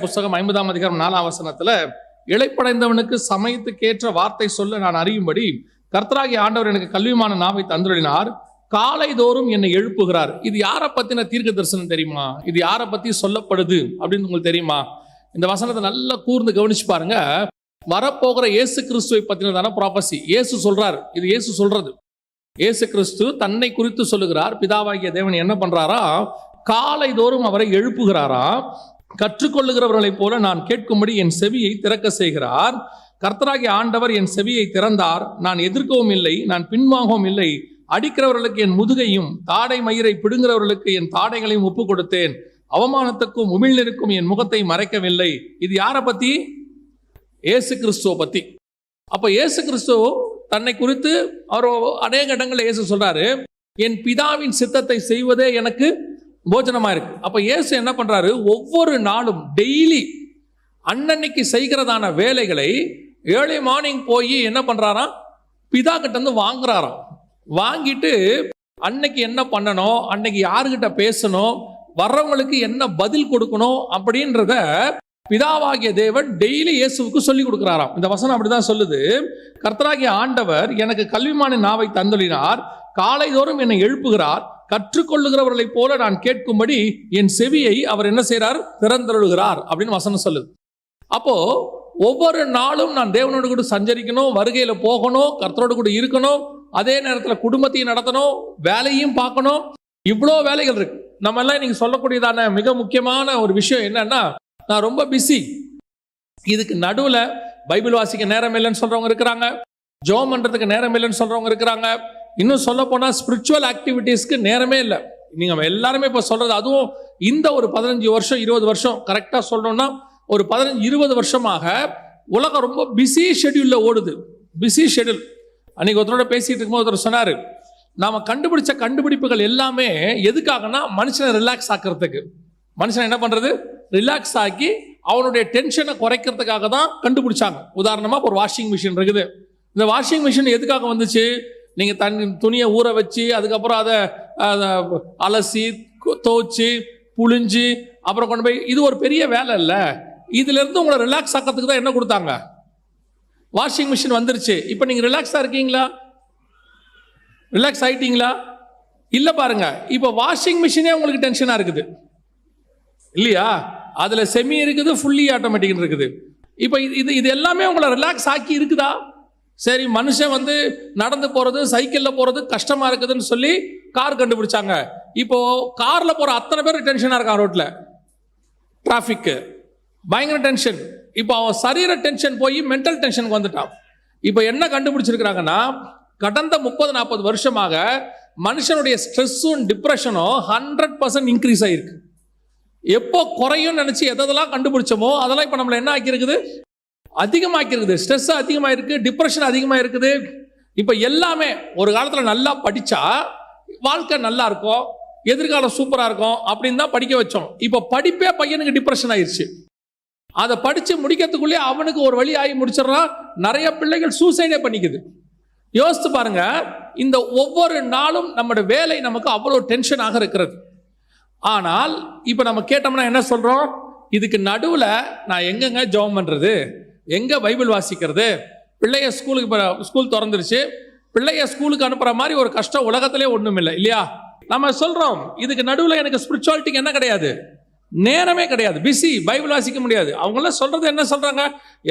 புஸ்தகம் 50ஆம் அதிகாரம் 4ஆம் வசனத்துல, இளைப்படைந்தவனுக்கு சமயத்துக்கேற்ற வார்த்தை சொல்ல நான் அறியும்படி கர்த்தராகிய ஆண்டவர் எனக்கு கல்விமான நாவை தந்துள்ளினார். காலைதோறும் என்னை எழுப்புகிறார். இது யாரை பத்தின தீர்க்க தரிசனம் தெரியுமா? இது யாரை பத்தி சொல்லப்படுது அப்படின்னு உங்களுக்கு தெரியுமா? இந்த வசனத்தை நல்லா கூர்ந்து கவனிச்சு பாருங்க. வரப்போகிற இயேசு கிறிஸ்துவை பத்தினதான ப்ராபசி. இயேசு சொல்றார், இது இயேசு சொல்றது. இயேசு கிறிஸ்து தன்னை குறித்து சொல்லுகிறார். பிதாவாகிய தேவன் என்ன பண்றாரா? காலைதோறும் அவரை எழுப்புகிறாரா. கற்றுக்கொள்ளுகிறவர்களைப் போல நான் கேட்கும்படி என் செவியை திறக்க செய்கிறார். கர்த்தராகிய ஆண்டவர் என் செவியை திறந்தார். நான் எதிர்க்கவும் இல்லை, நான் பின்வாங்கவும் இல்லை. அடிக்கிறவர்களுக்கு என் முதுகையும் தாடை மயிரை பிடுங்கிறவர்களுக்கு என் தாடைகளையும் ஒப்பு கொடுத்தேன். அவமானத்துக்கும் உமிழ்நீருக்கும் என் முகத்தை மறைக்கவில்லை. இது யாரை பத்தி? இயேசு கிறிஸ்துவ பத்தி. அப்ப இயேசு கிறிஸ்து தன்னை குறித்து அவர் அநேக இடங்களில் இயேசு சொல்றாரு, என் பிதாவின் சித்தத்தை செய்வதே எனக்கு போஜனமா இருக்கு. அப்ப இயேசு என்ன பண்றாரு? ஒவ்வொரு நாளும் டெய்லி அன்னன்னைக்கு செய்கிறதான வேலைகளை ஏர்லி மார்னிங் போய் என்ன பண்றாராம்? பிதா கிட்ட இருந்து வாங்குறாராம். வாங்கிட்டு அன்னைக்கு என்ன பண்ணணும், அன்னைக்கு யாருகிட்ட பேசணும், வர்றவங்களுக்கு என்ன பதில் கொடுக்கணும் அப்படின்றத பிதாவாகிய தேவன் டெய்லி இயேசுவுக்கு சொல்லி கொடுக்கிறாராம். இந்த வசனம் அப்படிதான் சொல்லுது. கர்த்தராகிய ஆண்டவர் எனக்கு கல்விமான நாவை தந்துள்ளினார். காலைதோறும் என்னை எழுப்புகிறார். கற்றுக்கொள்ளுகிறவர்களைப் போல நான் கேட்கும்படி என் செவியை அவர் என்ன செய்யறார்? திறந்தருளுகிறார் அப்படின்னு வசனம் சொல்லுது. அப்போ ஒவ்வொரு நாளும் நான் தேவனோடு கூட சஞ்சரிக்கணும், வருகையில போகணும், கர்த்தரோடு கூட இருக்கணும், அதே நேரத்தில் குடும்பத்தையும் நடத்தணும், வேலையும் பார்க்கணும். இவ்வளோ வேலைகள் இருக்கு. நம்ம எல்லாம் நீங்க சொல்லக்கூடியதான மிக முக்கியமான ஒரு விஷயம் என்னன்னா, நான் ரொம்ப பிஸி. இதுக்கு நடுவில் பைபிள் வாசிக்க நேரம் இல்லைன்னு சொல்றவங்க இருக்கிறாங்க, ஜெபம் பண்றதுக்கு நேரம் இல்லைன்னு சொல்றவங்க இருக்கிறாங்க. இன்னும் சொல்ல போனா ஸ்பிரிச்சுவல் ஆக்டிவிட்டீஸ்க்கு நேரமே இல்லை. நீங்க எல்லாருமே இப்ப சொல்றது, அதுவும் இந்த ஒரு 15 வருஷம் 20 வருஷம் கரெக்டா சொல்லணும்னா ஒரு 15-20 வருஷமாக உலகம் ரொம்ப பிஸி ஷெட்யூல்ல ஓடுது. Busy schedule. அன்னைக்கு ஒருத்தரோட பேசிட்டு இருக்கும்போது ஒருத்தர் சொன்னாரு, நாம கண்டுபிடிச்ச கண்டுபிடிப்புகள் எல்லாமே எதுக்காகனா மனுஷனை ரிலாக்ஸ் ஆக்கிறதுக்கு. மனுஷன் என்ன பண்றது? ரிலாக்ஸ் ஆக்கி அவனுடைய டென்ஷனை குறைக்கிறதுக்காக தான் கண்டுபிடிச்சாங்க. உதாரணமா ஒரு வாஷிங் மிஷின் இருக்குது. இந்த வாஷிங் மிஷின் எதுக்காக வந்துச்சு? நீங்க துணியை ஊற வச்சு அதுக்கப்புறம் அதை அலசி துவைச்சு புழிஞ்சு அப்புறம் கொண்டு போய், இது ஒரு பெரிய வேலை இல்லை. இதுல இருந்து உங்களை ரிலாக்ஸ் ஆக்கிறதுக்கு தான் என்ன கொடுத்தாங்க? வாஷிங் மிஷின் வந்துருச்சு. இப்ப நீங்க ரிலாக்ஸா இருக்கீங்களா? ரிலாக்ஸ் ஆயிட்டீங்களா? இல்ல பாருங்க, இப்ப வாஷிங் மிஷினே உங்களுக்கு டென்ஷனா இருக்குது இல்லையா? அதுல செமி இருக்குது, ஃபுல்லி ஆட்டோமேட்டிக் இருக்குது. இப்ப இது எல்லாமே உங்களை ரிலாக்ஸ் ஆக்கி இருக்குதா? சரி, மனுஷன் நடந்து போறது, சைக்கிள்ல போறது கஷ்டமா இருக்குதுன்னு சொல்லி கார் கண்டுபிடிச்சாங்க. இப்போ கார்ல போற அத்தனை பேர் டென்ஷனா இருக்கான். ரோட்ல டிராபிக் பயங்கர டென்ஷன். இப்போ அவன் சரீர டென்ஷன் போய் மென்டல் டென்ஷனுக்கு வந்துட்டான். இப்போ என்ன கண்டுபிடிச்சிருக்கிறாங்கன்னா, கடந்த 30-40 வருஷமாக மனுஷனுடைய ஸ்ட்ரெஸ்ஸும் டிப்ரெஷனும் 100% இன்க்ரீஸ் ஆயிருக்கு. எப்போ குறையும் நினைச்சு எதெல்லாம் கண்டுபிடிச்சோமோ அதெல்லாம் இப்போ நம்மள என்ன ஆக்கியிருக்குது? அதிகமாக்கி இருக்குது. ஸ்ட்ரெஸ் அதிகமாக இருக்கு, டிப்ரெஷன் அதிகமாக இருக்குது. இப்போ எல்லாமே ஒரு காலத்தில் நல்லா படிச்சா வாழ்க்கை நல்லா இருக்கும், எதிர்காலம் சூப்பரா இருக்கும் அப்படின்னு தான் படிக்க வச்சோம். இப்போ படிப்பே பையனுக்கு டிப்ரெஷன் ஆயிடுச்சு. அதை படிச்சு முடிக்கிறதுக்குள்ளே அவனுக்கு ஒரு வழி ஆகி முடிச்சிடறான். நிறைய பிள்ளைகள் சூசைடே பண்ணிக்குது. யோசித்து பாருங்க, இந்த ஒவ்வொரு நாளும் நம்மளோட வேலை நமக்கு அவ்வளோ டென்ஷனாக இருக்கிறது. ஆனால் இப்போ நம்ம கேட்டோம்னா என்ன சொல்றோம்? இதுக்கு நடுவில் நான் எங்கெங்க ஜெபம் பண்றது, எங்க பைபிள் வாசிக்கிறது? பிள்ளைய ஸ்கூல் திறந்துருச்சு, பிள்ளைய ஸ்கூலுக்கு அனுப்புற மாதிரி ஒரு கஷ்டம் உலகத்திலே ஒன்றும் இல்லை இல்லையா? நம்ம சொல்றோம், இதுக்கு நடுவில் எனக்கு ஸ்பிரிச்சுவாலிட்டிக்கு என்ன கிடையாது? நேரமே கிடையாது. பிஸி, பைபிள் வாசிக்க முடியாது. அவங்களாம் சொல்றது என்ன சொல்றாங்க?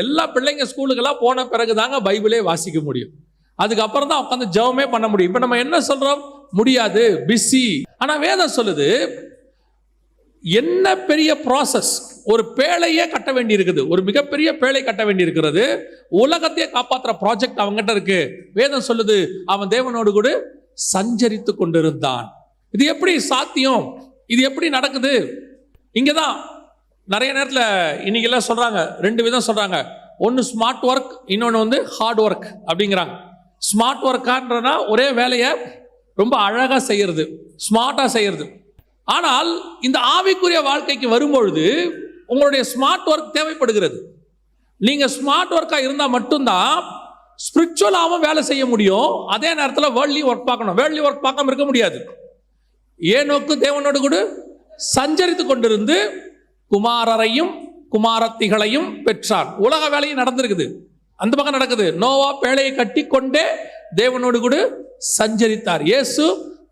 எல்லா பிள்ளைங்க ஸ்கூலுக்கெல்லாம் போன பிறகுதாங்க பைபிளே வாசிக்க முடியும், அதுக்கப்புறம் தான் உட்காந்து ஜெபமே பண்ண முடியும். இப்ப நம்ம என்ன சொல்றோம்? முடியாது, பிஸி. ஆனா வேதம் சொல்லுது, என்ன பெரிய ப்ராசஸ். ஒரு பேழையே கட்ட வேண்டி இருக்குது, ஒரு மிகப்பெரிய பேழை கட்ட வேண்டி இருக்கிறது. உலகத்தையே காப்பாற்றுற ப்ராஜெக்ட் அவங்ககிட்ட இருக்கு. வேதம் சொல்லுது, அவன் தேவனோடு கூட சஞ்சரித்து கொண்டிருந்தான். இது எப்படி சாத்தியம்? இது எப்படி நடக்குது? இங்கதான் நிறைய நேரத்தில் இன்னைக்கு எல்லாம் சொல்றாங்க, 2 விதம் சொல்றாங்க. ஒன்று ஸ்மார்ட் ஒர்க், இன்னொன்று ஹார்ட் ஒர்க் அப்படிங்கிறாங்க. ஸ்மார்ட் ஒர்க்கான்றனா ஒரே வேலையை ரொம்ப அழகா செய்யறது, ஸ்மார்ட்டா செய்யறது. ஆனால் இந்த ஆவிக்குரிய வாழ்க்கைக்கு வரும்பொழுது உங்களுடைய ஸ்மார்ட் ஒர்க் தேவைப்படுகிறது. நீங்க ஸ்மார்ட் ஒர்க்கா இருந்தா மட்டும்தான் ஸ்பிரிச்சுவலாகவும் வேலை செய்ய முடியும். அதே நேரத்தில் வேர்ல்ட்லி ஒர்க் பார்க்கணும். வேர்ல்ட்லி ஒர்க் பார்க்காம இருக்க முடியாது. ஏனோக்கு தேவனோடு கூட சஞ்சரித்து கொண்டிருந்து குமாரரையும் குமாரத்திகளையும் பெற்றார். உலக வேலையும் நடந்திருக்குது. அந்த பக்கம் நடக்குது. நோவா பேழையை கட்டி கொண்டே தேவனோடு கூட சஞ்சரித்தார். இயேசு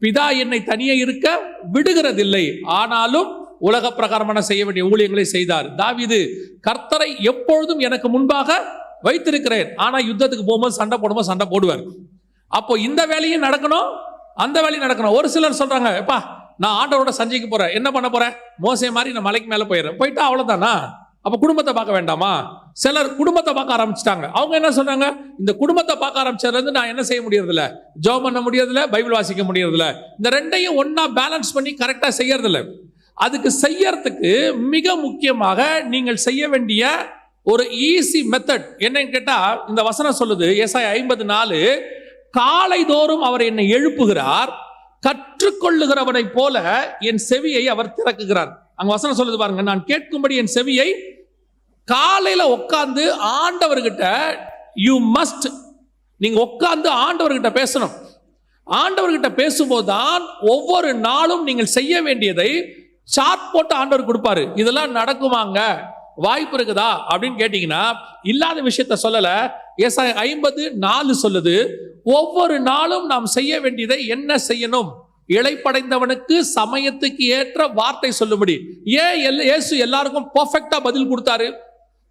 பிதா என்னை தனியே இருக்க விடுகிறதில்லை, ஆனாலும் உலக பிரகாரமான செய்ய வேண்டிய ஊழியங்களை செய்தார். தாவீது கர்த்தரை எப்பொழுதும் எனக்கு முன்பாக வைத்திருக்கிறேன், ஆனா யுத்தத்துக்கு போகும்போது சண்டை போடும்போது சண்டை போடுவார். அப்போ இந்த வேலையும் நடக்கணும், அந்த வேலையும் நடக்கணும். ஒரு சிலர் சொல்றாங்க, எப்பா நான் ஆண்டவரோட சஞ்சரிக்க போறேன், என்ன பண்ண போறேன், மோசே மாதிரி நான் மலைக்கு மேல போயிடுறேன், போயிட்டா அவ்வளவுதானா, அப்ப குடும்பத்தை பார்க்க வேண்டாமா? சிலர் குடும்பத்தை பார்க்க ஆரம்பிச்சிட்டாங்க. அவங்க என்ன சொன்னாங்க, இந்த குடும்பத்தை பார்க்க ஆரம்பிச்சதுல இருந்து நான் என்ன செய்ய முடியறதில்ல, ஜெபம் பண்ண முடியறதில்ல, பைபிள் வாசிக்க முடியறதில்ல. இந்த ரெண்டையும் ஒன்னா பேலன்ஸ் பண்ணி கரெக்டா செய்யறதில்ல. அதுக்கு செய்யறதுக்கு மிக முக்கியமாக நீங்கள் செய்ய வேண்டிய ஒரு ஈஸி மெத்தட் என்னன்னு கேட்டா, இந்த வசனம் சொல்லுது, ஏசாயா 54, காலை தோறும் அவர் என்னை எழுப்புகிறார், கற்றுக்கொள்ளுகிறவனை போல என் செவியை அவர் திறக்குகிறார். அங்க வசனம் சொல்லுது பாருங்க, நான் கேட்கும்படி என் செவியை. காலையில உட்கார்ந்து ஆண்டவர்கிட்ட யூ மஸ்ட், நீங்க உட்கார்ந்து ஆண்டவர்கிட்ட பேசணும். ஆண்டவர்கிட்ட பேசும்போது தான் ஒவ்வொரு நாளும் நீங்கள் செய்ய வேண்டியதை சார்ட் போட்டு ஆண்டவர் கொடுப்பாரு. இதெல்லாம் நடக்குமாங்க, வாய்ப்பு இருக்குதா அப்படின்னு கேட்டீங்கன்னா, இல்லாத விஷயத்த சொல்லல. ஏசாயா 54 சொல்லுது, ஒவ்வொரு நாளும் நாம் செய்ய வேண்டியதை என்ன செய்யணும், இளைப்படைந்தவனுக்கு சமயத்துக்கு ஏற்ற வார்த்தை சொல்லும்படி. ஏன் இயேசு எல்லாருக்கும் பெர்ஃபெக்ட்டா பதில் கொடுத்தாரு?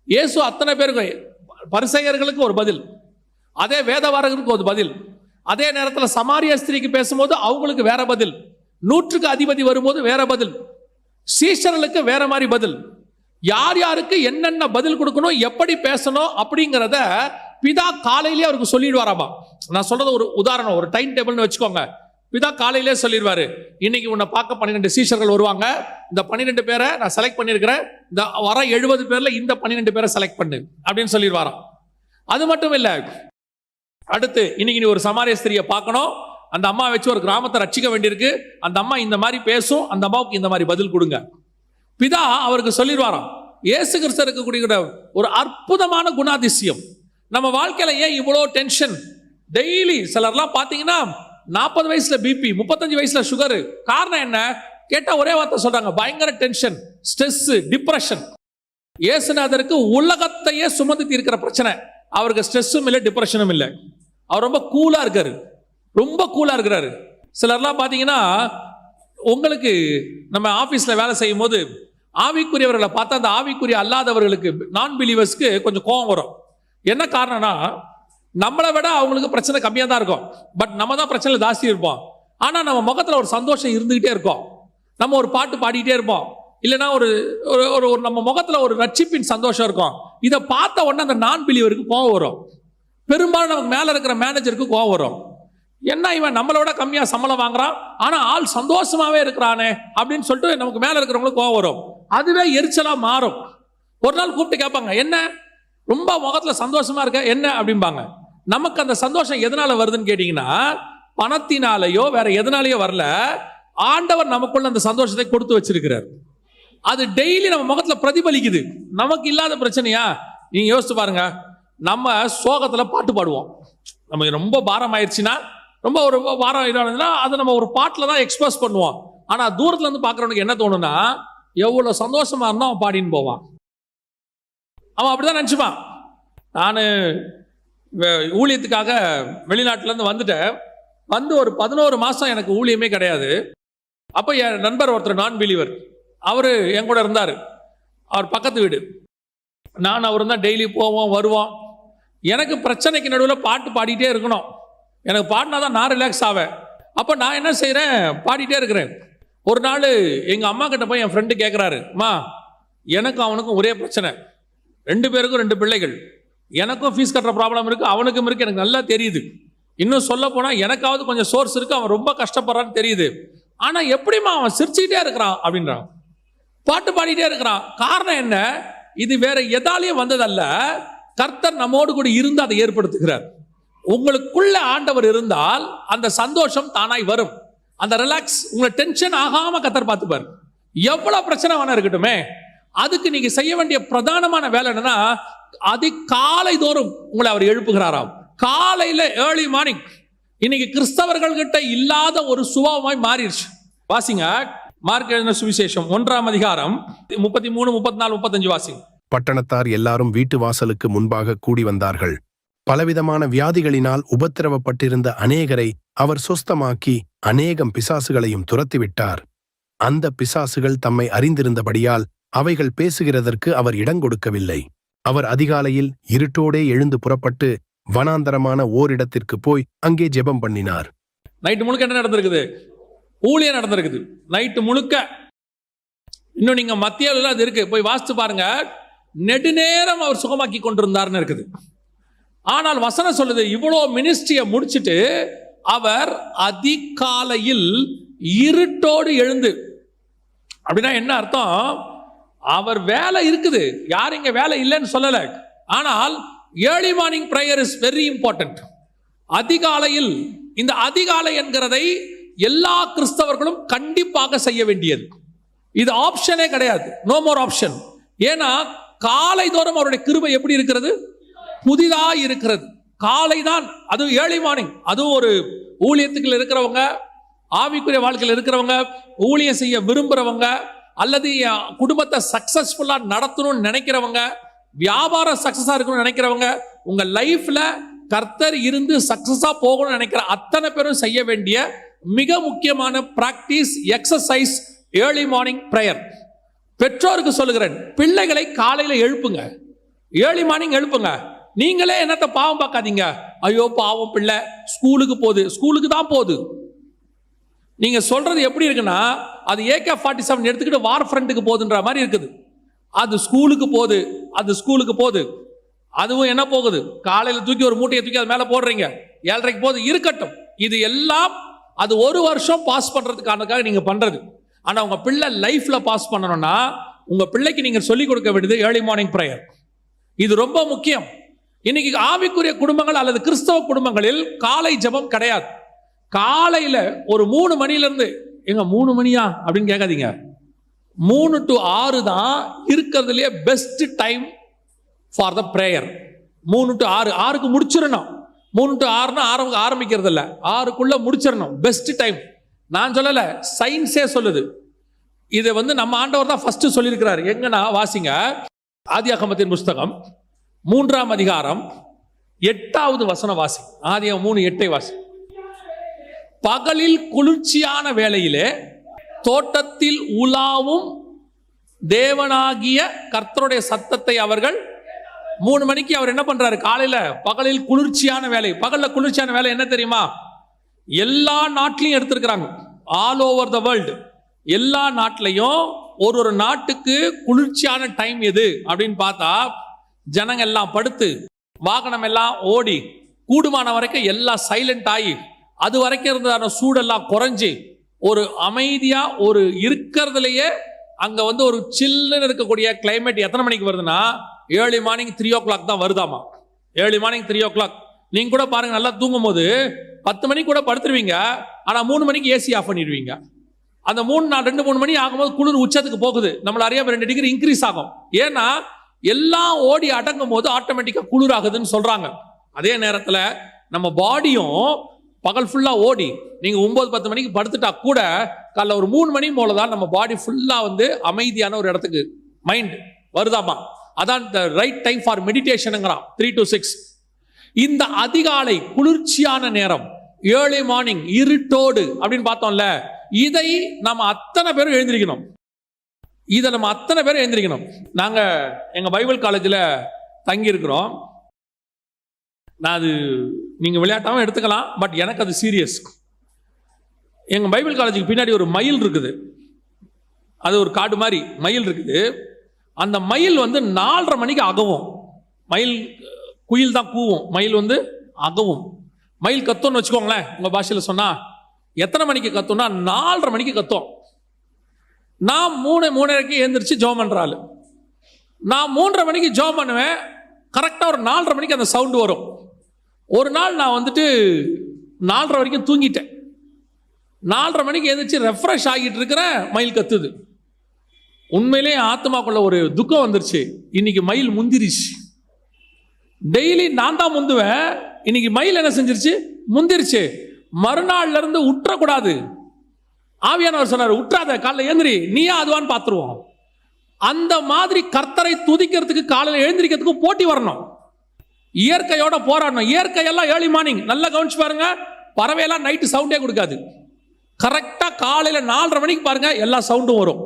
இயேசு அத்தனை பேருக்கு, பரிசேயர்களுக்கு ஒரு பதில், அதே வேதவாரர்களுக்கு ஒரு பதில், அதே நேரத்தில் சமாரிய ஸ்திரீக்கு பேசும்போது அவங்களுக்கு வேற பதில், 100க்கு அதிபதி வரும்போது வேற பதில், சீஷர்களுக்கு வேற மாதிரி பதில். யார் யாருக்கு என்னென்ன பதில் கொடுக்கணும், எப்படி பேசணும் அப்படிங்கிறத பிதா காலையிலே அவருக்கு சொல்லிடுவாராமா. நான் சொல்றது ஒரு உதாரணம், ஒரு டைம் டேபிள்னு வச்சுக்கோங்க. பிதா காலையிலே சொல்லிடுவாரு, இன்னைக்கு உன்னை பார்க்க 12 சீஷர்கள் வருவாங்க, இந்த 12 பேரை நான் செலக்ட் பண்ணியிருக்கிறேன், இந்த வர 70 பேர்ல இந்த 12 பேரை செலக்ட் பண்ணு அப்படின்னு சொல்லிடுவாராம். அது மட்டும் இல்ல, அடுத்து இன்னைக்கு நீ ஒரு சமாரிய ஸ்திரியை பார்க்கணும், அந்த அம்மா வச்சு ஒரு கிராமத்தை ரட்சிக்க வேண்டியிருக்கு, அந்த அம்மா இந்த மாதிரி பேசும், அந்த அம்மாவுக்கு இந்த மாதிரி பதில் கொடுங்க. பிதா அவருக்கு சொல்லிடுவாராம். இயேசு கிறிஸ்து இருக்கக்கூடிய ஒரு அற்புதமான குணாதிசயம். நம்ம வாழ்க்கையில ஏன் இவ்வளோ டென்ஷன்? டெய்லி சிலர்லாம் பார்த்தீங்கன்னா 40 வயசுல பிபி, 35 வயசுல சுகர். காரணம் என்ன கேட்டா ஒரே வார்த்தை சொல்றாங்க, பயங்கர டென்ஷன், ஸ்ட்ரெஸ், டிப்ரெஷன். இயேசுநாதருக்கு உலகத்தையே சுமந்து தீர்க்கிற பிரச்சனை, அவருக்கு ஸ்ட்ரெஸ்ஸும் இல்லை, டிப்ரெஷனும் இல்லை. அவர் ரொம்ப கூலா இருக்காரு, ரொம்ப கூலா இருக்கிறாரு. சிலர்லாம் பார்த்தீங்கன்னா, உங்களுக்கு நம்ம ஆபீஸ்ல வேலை செய்யும் போது ஆவிக்குரியவர்களை பார்த்தா அந்த ஆவிக்குரிய அல்லாதவர்களுக்கு, நான் பிலீவர்ஸ்க்கு கொஞ்சம் கோபம் வரும். என்ன காரணம்னா, நம்மளை விட அவங்களுக்கு பிரச்சனை கம்மியாக தான் இருக்கும், பட் நம்ம தான் பிரச்சனை ஜாஸ்தி இருப்போம். ஆனால் நம்ம முகத்தில் ஒரு சந்தோஷம் இருந்துகிட்டே இருக்கும், நம்ம ஒரு பாட்டு பாடிக்கிட்டே இருப்போம், இல்லைன்னா ஒரு ஒரு நம்ம முகத்தில் ஒரு ரட்சிப்பின் சந்தோஷம் இருக்கும். இதை பார்த்த உடனே அந்த நான் பிலீவருக்கு கோபம் வரும். பெரும்பாலும் நமக்கு மேலே இருக்கிற மேனேஜருக்கு கோபம் வரும். என்ன இவன் நம்மளோட கம்மியாக சம்பளம் வாங்குறான், ஆனால் ஆள் சந்தோஷமாவே இருக்கிறானே அப்படின்னு சொல்லிட்டு நமக்கு மேலே இருக்கிறவங்களுக்கு கோபம் வரும். அதுவே எரிச்சலாக மாறும். ஒரு நாள் கூப்பிட்டு கேட்பாங்க, என்ன ரொம்ப முகத்தில் சந்தோஷமா இருக்க என்ன அப்படிம்பாங்க. நமக்கு அந்த சந்தோஷம் எதனால வருதுன்னு கேட்டீங்கன்னா, பணத்தினாலேயோ வேற எதனாலேயோ வரல, ஆண்டவர் நமக்குள்ள அந்த சந்தோஷத்தை கொடுத்து வச்சிருக்கிறார். அது டெய்லி நம்ம முகத்துல பிரதிபலிக்குது. நமக்கு இல்லாத பிரச்சனையா? நீங்க யோசிச்சு பாருங்க, நம்ம சோகத்துல பாட்டு பாடுவோம். நம்ம ரொம்ப பாரம் ஆயிடுச்சுன்னா, ரொம்ப ஒரு பாரம் இதானதுன்னா அதை நம்ம ஒரு பாட்டில் தான் எக்ஸ்பிரஸ் பண்ணுவோம். ஆனா தூரத்துல இருந்து பார்க்குறவனுக்கு என்ன தோணுன்னா, எவ்வளவு சந்தோஷமா இருந்தா அவன் பாடின்னு போவான். அவன் அப்படிதான் நினைச்சுப்பான். நான் ஊழியத்துக்காக வெளிநாட்டிலேருந்து வந்துட்டேன். வந்து ஒரு 11 மாதம் எனக்கு ஊழியமே கிடையாது. அப்போ என் நண்பர் ஒருத்தர் நான் பிலீவர், அவர் என் கூட இருந்தார். அவர் பக்கத்து வீடு. நான் அவர் தான் டெய்லி போவோம் வருவோம். எனக்கு பிரச்சனைக்கு நடுவில் பாட்டு பாடிட்டே இருக்கணும். எனக்கு பாடினா தான் நான் ரிலாக்ஸ் ஆவேன். அப்போ நான் என்ன செய்கிறேன், பாடிட்டே இருக்கிறேன். ஒரு நாள் எங்கள் அம்மா கிட்ட போய் என் ஃப்ரெண்டு கேட்குறாரு, அம்மா எனக்கும் அவனுக்கும் ஒரே பிரச்சனை, 2 பேருக்கும் 2 பிள்ளைகள், எனக்கும் ஃபீஸ் கட்டுற ப்ராப்ளம் இருக்குது, அவனுக்கும் இருக்குது, எனக்கு நல்லா தெரியுது. இன்னும் சொல்ல போனால் எனக்காவது கொஞ்சம் சோர்ஸ் இருக்குது, அவன் ரொம்ப கஷ்டப்படுறான்னு தெரியுது. ஆனால் எப்படிம்மா அவன் சிரிச்சுக்கிட்டே இருக்கிறான் அப்படின்றான், பாட்டு பாடிட்டே இருக்கிறான். காரணம் என்ன? இது வேற எதாலேயும் வந்ததல்ல, கர்த்தர் நம்மோடு கூட இருந்து அதை ஏற்படுத்துகிறார். உங்களுக்குள்ள ஆண்டவர் இருந்தால் அந்த சந்தோஷம் தானாய் வரும். அந்த ரிலாக்ஸ், உங்களை டென்ஷன் ஆகாம கர்த்தர் பார்த்துப்பார். எவ்வளவு பிரச்சனை வேணா இருக்கட்டுமே, அதுக்கு நீங்க செய்ய வேண்டிய பிரதானமான வேலை என்னன்னா, காலை தோறும் உங்களை அவர் எழுப்புகிறாராம். காலையில ஏர்லி மார்னிங். இன்னைக்கு கிறிஸ்தவர்கள் கிட்ட இல்லாத ஒரு சுபாவமாய் மாறிடுச்சு. வாசிங்க, மார்க் எழுதின சுவிசேஷம் 1ஆம் அதிகாரம் 33, 34, 35 வாசிங்க. பட்டணத்தார் எல்லாரும் வீட்டு வாசலுக்கு முன்பாக கூடி வந்தார்கள். பலவிதமான வியாதிகளினால் உபத்திரவப்பட்டிருந்த அநேகரை அவர் சொஸ்தமாக்கி அநேகம் பிசாசுகளையும் துரத்திவிட்டார். அந்த பிசாசுகள் தம்மை அறிந்திருந்தபடியால் அவைகள் பேசுகிறதற்கு அவர் இடங்கொடுக்கவில்லை. அவர் அதிகாலையில் இருட்டோடே எழுந்து புறப்பட்டு வனாந்தரமான ஓரிடத்திற்கு போய் அங்கே ஜெபம் பண்ணினார். நைட்டு முழுக்க என்ன நடந்திருக்குது? ஊழியம் நடந்திருக்குது நைட்டு முழுக்க. இன்னும் நீங்க மத்தியில அது இருக்கு, போய் வாசித்து பாருங்க. நெடுநேரம் அவர் சுகமாக்கி கொண்டிருந்தார்னு இருக்குது. ஆனால் வசனம் சொல்லுது, இவ்வளோ மினிஸ்ட்ரியை முடிச்சுட்டு அவர் அதிகாலையில் இருட்டோடு எழுந்து. அப்படின்னா என்ன அர்த்தம்? அவர் வேலை இருக்குது, யார் இங்க வேலை இல்லைன்னு சொல்லல. ஆனால் early morning prayer is very important. அதிகாலையில், இந்த அதிகாலை என்கிறதை எல்லா கிறிஸ்தவர்களும் கண்டிப்பாக செய்ய வேண்டியது. இது ஆப்ஷனே கிடையாது, நோ மோர் ஆப்ஷன். ஏன்னா காலை தோறும் அவருடைய கிருபை எப்படி இருக்கிறது? புதிதா இருக்கிறது. காலை தான், அதுவும் ஏர்லி மார்னிங். அதுவும் ஒரு ஊழியத்துக்குள்ள இருக்கிறவங்க, ஆவிக்குரிய வாழ்க்கையில் இருக்கிறவங்க, ஊழியம் செய்ய விரும்புறவங்க, அல்லது குடும்பத்தை சக்சஸ்ஃபுல்லா நடத்தணும்னு நினைக்கிறவங்க, வியாபாரம் சக்சஸா இருக்கணும்னு நினைக்கிறவங்க, உங்க லைஃப்ல கர்த்தர் இருந்து சக்சஸா போகணும்னு நினைக்கிற அத்தனை பேரும் செய்ய வேண்டிய மிக முக்கியமான practice, exercise early morning prayer. பெற்றோருக்கு சொல்லுகிறேன், பிள்ளைகளை காலையில எழுப்புங்க, ஏர்லி மார்னிங் எழுப்புங்க. நீங்களே என்னத்த பாவம் பார்க்காதீங்க. ஐயோ பாவம் பிள்ளை ஸ்கூலுக்கு போகுது, ஸ்கூலுக்கு தான் போகுது. நீங்க சொல்றது எப்படி இருக்குன்னா, அது AK-47 எடுத்துக்கிட்டு வார் ஃப்ரண்ட்டுக்கு போகுதுன்ற மாதிரி இருக்குது. அது ஸ்கூலுக்கு போகுது, அது ஸ்கூலுக்கு போகுது. அதுவும் என்ன போகுது? காலையில தூக்கி ஒரு மூட்டையை தூக்கி அது மேல போடுறீங்க, 7:30 போகுது. இருக்கட்டும், இது எல்லாம் அது ஒரு வருஷம் பாஸ் பண்றதுக்காக நீங்க பண்றது. ஆனா உங்க பிள்ளை லைஃப்ல பாஸ் பண்ணணும்னா உங்க பிள்ளைக்கு நீங்க சொல்லிக் கொடுக்க வேண்டியது ஏர்லி மார்னிங் பிரேயர். இது ரொம்ப முக்கியம். இன்னைக்கு ஆவிக்குரிய குடும்பங்கள் அல்லது கிறிஸ்தவ குடும்பங்களில் காலை ஜெபம் கிடையாது. காலையில ஒரு 3 மணிலிருந்து, எங்க 3 மணியா அப்படின்னு கேட்காதீங்க, 3 to 6 தான் இருக்கிறதுலே best time for the prayer. 3 to 6, 6க்கு முடிச்சிடணும். 3 to 6னா ஆரம்பிக்கிறது இல்லை, 6க்குள்ள முடிச்சிடணும், பெஸ்ட் டைம். நான் சொல்லல, சயின்ஸே சொல்லுது. இதை நம்ம ஆண்டவர் தான் ஃபர்ஸ்ட் சொல்லியிருக்கிறார். எங்கன்னா வாசிங்க, ஆதியாகமத்தின் புஸ்தகம் 3ஆம் அதிகாரம் 8வது வசனம் வாசி. ஆதியாகமம் 3:8 வாசி. பகலில் குளிர்ச்சியான வேளையிலே தோட்டத்தில் உலாவும் தேவனாகிய கர்த்தருடைய சத்தத்தை அவர்கள் 3 மணிக்கு அவர் என்ன பண்றாரு? காலையில பகலில் குளிர்ச்சியான வேலை. பகல்ல குளிர்ச்சியான வேலை என்ன தெரியுமா? எல்லா நாட்டிலையும் எடுத்திருக்கிறாங்க, ஆல் ஓவர் த வேர்ல்டு. எல்லா நாட்டிலையும் ஒரு நாட்டுக்கு குளிர்ச்சியான டைம் எது அப்படின்னு பார்த்தா, ஜனங்க எல்லாம் படுத்து, வாகனம் எல்லாம் ஓடி, கூடுமான வரைக்கும் எல்லாம் சைலண்ட் ஆகி, அது வரைக்கும் இருந்த சூடெல்லாம் குறைஞ்சி, ஒரு அமைதியா ஒரு இருக்கிறதுலயே அங்க ஒரு சில்லுன்னு இருக்கக்கூடிய கிளைமேட் எத்தனை மணிக்கு வருதுன்னா, ஏர்லி மார்னிங் 3 o'clock தான் வருதாமா. Early morning 3 o'clock. நீங்க கூட பாருங்க, நல்லா தூங்கும் போது 10 மணிக்கு கூட படுத்துருவீங்க, ஆனா 3 மணிக்கு ஏசி ஆஃப் பண்ணிடுவீங்க. அந்த 2-3 மணி ஆகும்போது குளிர் உச்சத்துக்கு போகுது, நம்மள அறியாம 2 டிகிரி இன்க்ரீஸ் ஆகும். ஏன்னா எல்லாம் ஓடி அடங்கும் போது ஆட்டோமேட்டிக்கா குளிர் ஆகுதுன்னு சொல்றாங்க. அதே நேரத்துல நம்ம பாடியும் பகல் ஃபுல்லா ஓடி, நீங்க 9-10 மணிக்கு படுத்துட்டா கூட காலைல ஒரு 3 மணி போலதான் நம்ம பாடி ஃபுல்லா அமைதியான ஒரு இடத்துக்கு மைண்ட் வருதாமா. அதான் ரைட் டைம் ஃபார் மெடிடேஷனுங்கிறான், 3 to 6. இந்த அதிகாலை குளிர்ச்சியான நேரம், ஏர்லி மார்னிங் இருட்டோடு அப்படின்னு பார்த்தோம்ல, இதை நம்ம அத்தனை பேரும் எழுந்திருக்கணும். நாங்க எங்க பைபிள் காலேஜில் தங்கி இருக்கிறோம். நான் அது நீங்க விளையாட்டாவும் எடுத்துக்கலாம், பட் எனக்கு அது சீரியஸ். எங்க பைபிள் காலேஜுக்கு பின்னாடி ஒரு மயில் இருக்குது, அது ஒரு காடு மாதிரி மயில் இருக்குது. அந்த மயில் 4:30 மணிக்கு அகவும். மயில் குயில் தான் கூவும், மயில் அகவும். மயில் கத்தோன்னு வச்சுக்கோங்களேன், உங்க பாஷையில சொன்னா எத்தனை மணிக்கு கத்தோம்னா 4:30 மணிக்கு கத்தோம். நான் 3:30க்கு எழுந்திரிச்சு ஜோம் பண்றாள். நான் 3:30 மணிக்கு ஜோம் பண்ணுவேன், கரெக்டா ஒரு 4:30 மணிக்கு அந்த சவுண்டு வரும். ஒரு நாள் நான் 4:30 வரைக்கும் தூங்கிட்டேன். 4:30 மணிக்கு எழுந்திரிச்சு ரெஃப்ரெஷ் ஆகிட்டு இருக்கிறேன், மயில் கத்துது. உண்மையிலே ஆத்மாக்குள்ள ஒரு துக்கம் வந்துருச்சு. இன்னைக்கு மயில் முந்திரிச்சு. டெய்லி நான் தான் முந்துவேன், இன்னைக்கு மயில் என்ன செஞ்சிருச்சு? முந்திருச்சு. மறுநாள்ல இருந்து உற்றக்கூடாது. ஆவியானவர் சொன்னார், உற்றாத, காலைல ஏந்திரி, நீயா அதுவான்னு பார்த்துருவோம். அந்த மாதிரி கர்த்தரை துதிக்கிறதுக்கு காலையில் எழுந்திருக்கிறதுக்கு போட்டி வரணும், இயற்கையோட போராடணும். இயற்கையெல்லாம் ஏர்லி மார்னிங் நல்லா கவனிச்சு பாருங்க, பறவையெல்லாம் நைட்டு சவுண்டே கொடுக்காது. கரெக்டா காலையில 4:30 மணிக்கு பாருங்க எல்லா சவுண்டும் வரும்.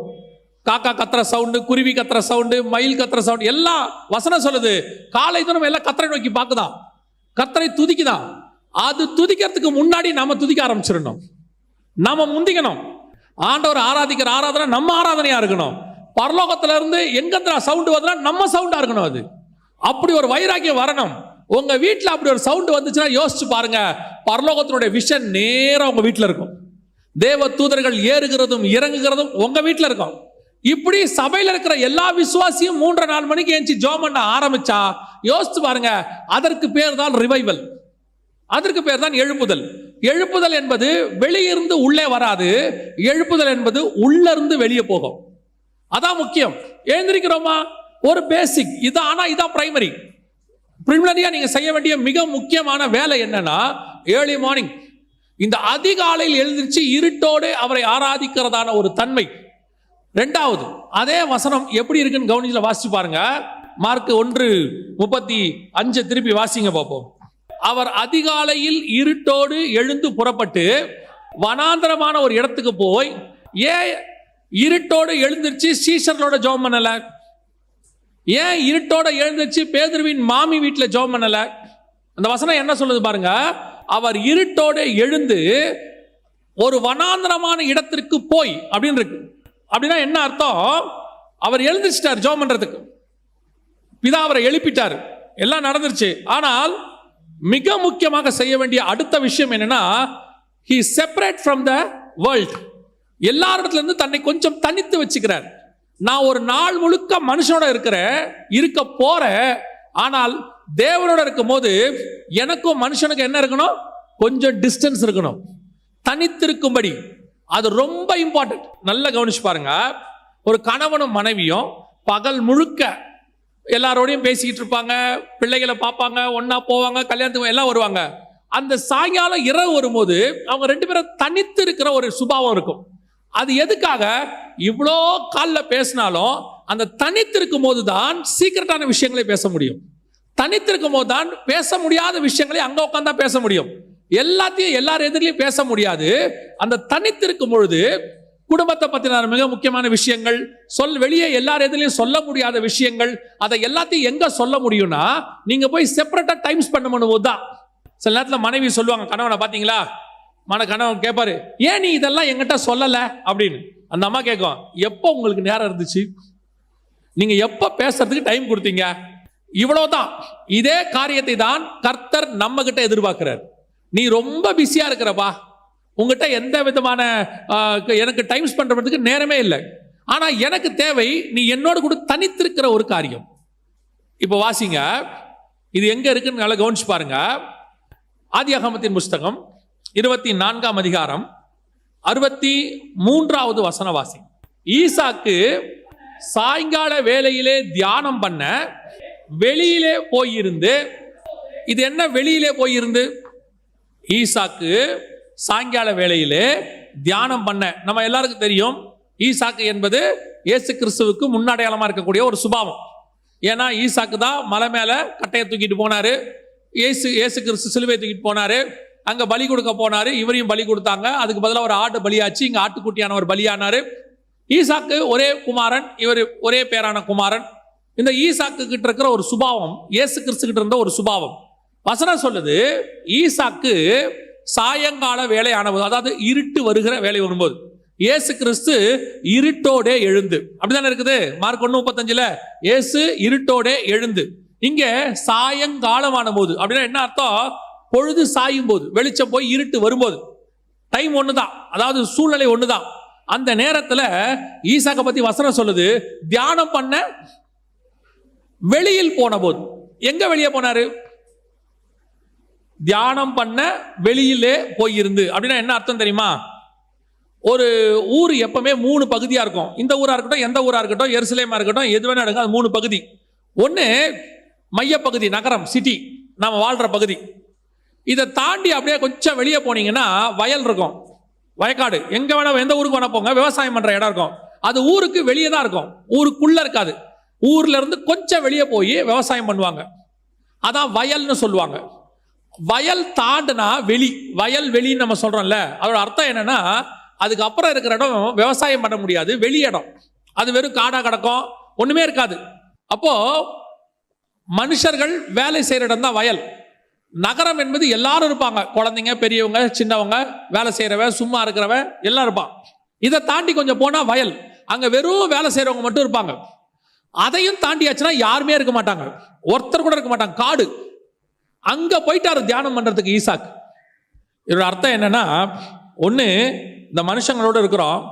காக்கா கத்துற சவுண்டு, குருவி கத்துற சவுண்டு, மயில் கத்துற சவுண்டு, எல்லாம் வசனம் சொல்லுது காலை தினம் எல்லாம் கர்த்தரை நோக்கி பார்க்குதான், கர்த்தரை துதிக்குதான். அது துதிக்கிறதுக்கு முன்னாடி நாம துதிக்க ஆரம்பிச்சிடணும், நாம முந்திக்கணும். ஆண்டவர் ஆராதிக்கிற ஆராதனை நம்ம ஆராதனையா இருக்கணும். பரலோகத்துல இருந்து எங்க சவுண்டு வருதுன்னா நம்ம சவுண்டா இருக்கணும். அது அப்படி ஒரு வைராக்கியம் வரணும். உங்க வீட்டில் அப்படி ஒரு சவுண்டு வந்துச்சுன்னா யோசிச்சு பாருங்க, பரலோகத்தினுடைய விஷன் நேரம் உங்க வீட்டில் இருக்கும். தேவ தூதர்கள் ஏறுகிறதும் இறங்குகிறதும் உங்க வீட்டில் இருக்கும். இப்படி சபையில் இருக்கிற எல்லா விசுவாசியும் 3-4 மணிக்கு ஏஞ்சி ஜெபம் பண்ண ஆரம்பிச்சா யோசிச்சு பாருங்க, அதற்கு பேர் தான் ரிவைவல், அதற்கு பேர் தான் எழுப்புதல். எழுப்புதல் என்பது வெளியிருந்து உள்ளே வராது, எழுப்புதல் என்பது உள்ள இருந்து வெளியே போகும். அதான் முக்கியம். எழுந்திருக்கிறோமா, ஒரு பேசிக் இதான். ஆனா இதான் பிரைமரி. பிரிமினரியா நீங்க செய்ய வேண்டிய மிக முக்கியமான வேலை என்னன்னா, ஏர்லி மார்னிங் இந்த அதிகாலையில் எழுந்திருச்சு இருட்டோடு அவரை ஆராதிக்கிறதான ஒரு தன்மை. ரெண்டாவது, அதே வசனம் எப்படி இருக்குன்னு கவனிச்சுல வாசிச்சு பாருங்க. மார்க் 1:35 திருப்பி வாசிங்க பார்ப்போம். அவர் அதிகாலையில் இருட்டோடு எழுந்து புறப்பட்டு வனாந்தரமான ஒரு இடத்துக்கு போய், ஏன் இருட்டோடு எழுந்திருச்சு சீஷர்களோட ஜெபம் பண்ணல? ஏன் இருட்டோட எழுந்திருச்சு பேதுருவின் மாமி வீட்டில் ஜெபம் பண்ணல? அந்த வசனம் என்ன சொல்லுது பாருங்க. அவர் இருட்டோடு எழுந்து ஒரு வனாந்தரமான இடத்திற்கு போய் அப்படின்னு இருக்கு. அப்படின்னா என்ன அர்த்தம்? அவர் எழுந்திருச்சிட்டார் ஜெபம் பண்றதுக்கு, பிதா அவரை எழுப்பிட்டார், எல்லாம் நடந்துருச்சு. ஆனால் மிக முக்கியமாக செய்ய வேண்டிய அடுத்த விஷயம் என்னன்னா, he separate from the world. எல்லாரிடத்துல இருந்து தன்னை கொஞ்சம் தனித்து வச்சுக்கிறார். நான் ஒரு நாள் முழுக்க மனுஷனோட இருக்க போறேன், ஆனால் தேவனோட இருக்கும் போது எனக்கும் மனுஷனுக்கு என்ன இருக்கணும்? கொஞ்சம் டிஸ்டன்ஸ் இருக்கணும், தனித்திருக்கும்படி. அது ரொம்ப இம்பார்ட்டன்ட். நல்லா கவனிச்சு பாருங்க. ஒரு கணவனும் மனைவியும் பகல் முழுக்க எல்லாரோடையும் பேசிக்கிட்டு இருப்பாங்க, பிள்ளைகளை பார்ப்பாங்க, ஒன்னா போவாங்க, கல்யாணத்துக்கு எல்லாம் வருவாங்க. அந்த சாயங்காலம் இரவு வரும்போது அவங்க 2 பேரும் தனித்து இருக்கிற ஒரு சுபாவம் இருக்கும். அது எதுக்காக? இவ்வளோ காலில் பேசினாலும் அந்த தனித்திருக்கும் போது தான் சீக்கிரட்டான விஷயங்களை பேச முடியும். தனித்திருக்கும் போது தான் பேச முடியாத விஷயங்களை அங்க உட்காந்தா பேச முடியும். எல்லாத்தையும் எல்லார் எதிரிலையும் பேச முடியாது. அந்த தனித்திருக்கும் பொழுது குடும்பத்தை பற்றின மிக முக்கியமான விஷயங்கள், வெளியே எல்லார் எதிலையும் சொல்ல முடியாத விஷயங்கள், அதை எல்லாத்தையும் எங்க சொல்ல முடியும்னா நீங்க போய் செப்பரேட்டா டைம் ஸ்பெண்ட் பண்ணும்போது தான். சில நேரத்தில் மனைவி சொல்லுவாங்க கணவனை, பார்த்தீங்களா, கணவன் கேட்பாரு, ஏன் நீ இதெல்லாம் எங்கிட்ட சொல்லல அப்படின்னு. அந்த அம்மா கேட்கும், எப்போ உங்களுக்கு நேரம் இருந்துச்சு? நீங்க எப்ப பேசுறதுக்கு டைம் கொடுத்தீங்க? இவ்வளவுதான். இதே காரியத்தை தான் கர்த்தர் நம்ம கிட்ட எதிர்பார்க்கிறார். நீ ரொம்ப பிஸியா இருக்கிறப்பா, உங்ககிட்ட எந்த விதமான எனக்கு டைம் ஸ்பெண்ட் பண்றதுக்கு நேரமே இல்லை. ஆனா எனக்கு தேவை நீ என்னோடு கூட தனித்திருக்கிற ஒரு காரியம். இப்போ வாசிங்க, இது எங்க இருக்குன்னு நல்லா கவனிச்சு பாருங்க. ஆதியாகமத்தின் புஸ்தகம் 24ஆம் அதிகாரம் 63வது வசன வாசி. ஈசாக்கு சாயங்கால வேளையிலே தியானம் பண்ண வெளியிலே போயிருந்து. இது என்ன வெளியிலே போயிருந்து? ஈசாக்கு சாயங்கால வேளையிலே தியானம் பண்ண. நம்ம எல்லாருக்கும் தெரியும், ஈசாக்கு என்பது இயேசு கிறிஸ்துவுக்கு முன்னடையாளமா இருக்கக்கூடிய ஒரு சுபாவம். ஏன்னா ஈசாக்கு தான் மலை மேல கட்டையை தூக்கிட்டு போனாரு, இயேசு கிறிஸ்து சிலுவை தூக்கிட்டு போனாரு, அங்க பலி கொடுக்க போனாரு, இவரையும் பலி கொடுத்தாங்க. அதுக்கு பதிலாக ஒரு ஆட்டு பலியாச்சு, இங்க ஆட்டுக்குட்டியானவர் பலியானாரு. ஈசாக்கு ஒரே குமாரன், இவர் ஒரே பேரான குமாரன். இந்த ஈசாக்கு கிட்ட இருக்கிற ஒரு சுபாவம் இயேசு கிறிஸ்து கிட்ட இருந்த ஒரு சுபாவம். வசனம் சொல்லுது, ஈசாக்கு சாயங்கால வேலை ஆனபோது, அதாவது இருட்டு வருகிற வேலை வரும்போது, இயேசு கிறிஸ்து இருட்டோடே எழுந்து. அப்படிதானே இருக்குது மார்க் 1:35. இயேசு இருட்டோடே எழுந்து. இங்க சாயங்காலமான போது அப்படின்னா என்ன அர்த்தம்? பொழுது சாயும் போது, வெளிச்சம் போய் இருட்டு வரும்போது. டைம் ஒண்ணுதான், அதாவது சூழ்நிலை ஒண்ணுதான். அந்த நேரத்துல ஈசாக்க பத்தி வசனம் சொல்லுது, தியானம் பண்ண வெளியில் போன போது. எங்க வெளியே போனாரு? தியானம் பண்ண வெளியிலே போயிருந்து. அப்படின்னா என்ன அர்த்தம் தெரியுமா? ஒரு ஊர் எப்பவுமே 3 பகுதியா இருக்கும். இந்த ஊரா இருக்கட்டும், எந்த ஊரா இருக்கட்டும், எருசலேமா இருக்கட்டும், எது வேணா இருக்கும், அது 3 பகுதி. ஒன்னு மையப்பகுதி, நகரம், சிட்டி, நாம வாழ்ற பகுதி. இதை தாண்டி அப்படியே கொஞ்சம் வெளியே போனீங்கன்னா வயல் இருக்கும், வயக்காடு. எங்க வேணா, எந்த ஊருக்கு வேணா போங்க, விவசாயம் பண்ற இடம் இருக்கும். அது ஊருக்கு வெளியே தான் இருக்கும், ஊருக்குள்ள இருக்காது. ஊர்ல இருந்து கொஞ்சம் வெளியே போய் விவசாயம் பண்ணுவாங்க. அதான் வயல்னு சொல்லுவாங்க. வயல் தாண்டுனா வெளி, வயல் வெளின்னு நம்ம சொல்றோம்ல, அதோட அர்த்தம் என்னன்னா அதுக்கப்புறம் இருக்கிற இடம் விவசாயம் பண்ண முடியாது, வெளி இடம். அது வெறும் காடா கிடக்கும், ஒண்ணுமே இருக்காது. அப்போ மனுஷர்கள் வேலை செய்யற இடம் தான் வயல். நகரம் என்பது எல்லாரும் இருப்பாங்க, குழந்தைங்க, பெரியவங்க, சின்னவங்க, வேலை செய்யறவன், சும்மா இருக்கிறவன் எல்லாம் இருப்பான். இதை தாண்டி கொஞ்சம் போனா வயல், அங்க வெறும் வேலை செய்யறவங்க மட்டும் இருப்பாங்க. அதையும் தாண்டியாச்சுன்னா யாருமே இருக்க மாட்டாங்க, ஒருத்தர் கூட இருக்க மாட்டாங்க, காடு. அங்க போயிட்டாரு தியானம் பண்றதுக்கு ஈசாக். இதோட அர்த்தம் என்னன்னா, ஒண்ணு இந்த மனுஷங்களோட இருக்கிறோம்,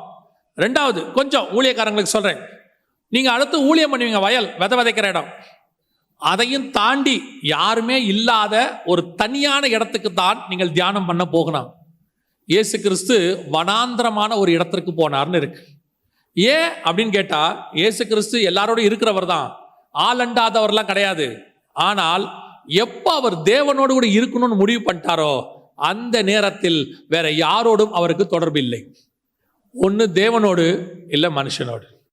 ரெண்டாவது கொஞ்சம் ஊழியக்காரங்களுக்கு சொல்றேன், நீங்க அடுத்து ஊழியம் பண்ணுவீங்க, வயல் விதை விதைக்கிற இடம். அதையும் தாண்டி யாருமே இல்லாத ஒரு தனியான இடத்துக்கு தான் நீங்கள் தியானம் பண்ண போகணும். இயேசு கிறிஸ்து வனாந்திரமான ஒரு இடத்திற்கு போனார்னு இருக்கு. ஏன் அப்படின்னு கேட்டா, இயேசு கிறிஸ்து எல்லாரோடும் இருக்கிறவர் தான், ஆளண்டாதவர்லாம் கிடையாது. ஆனால் எப்ப அவர் தேவனோடு கூட இருக்கணும்னு முடிவு பண்ணிட்டாரோ அந்த நேரத்தில் வேற யாரோடும் அவருக்கு தொடர்பு இல்லை. ஒன்னு தேவனோடு, இல்ல மனுஷனோடு.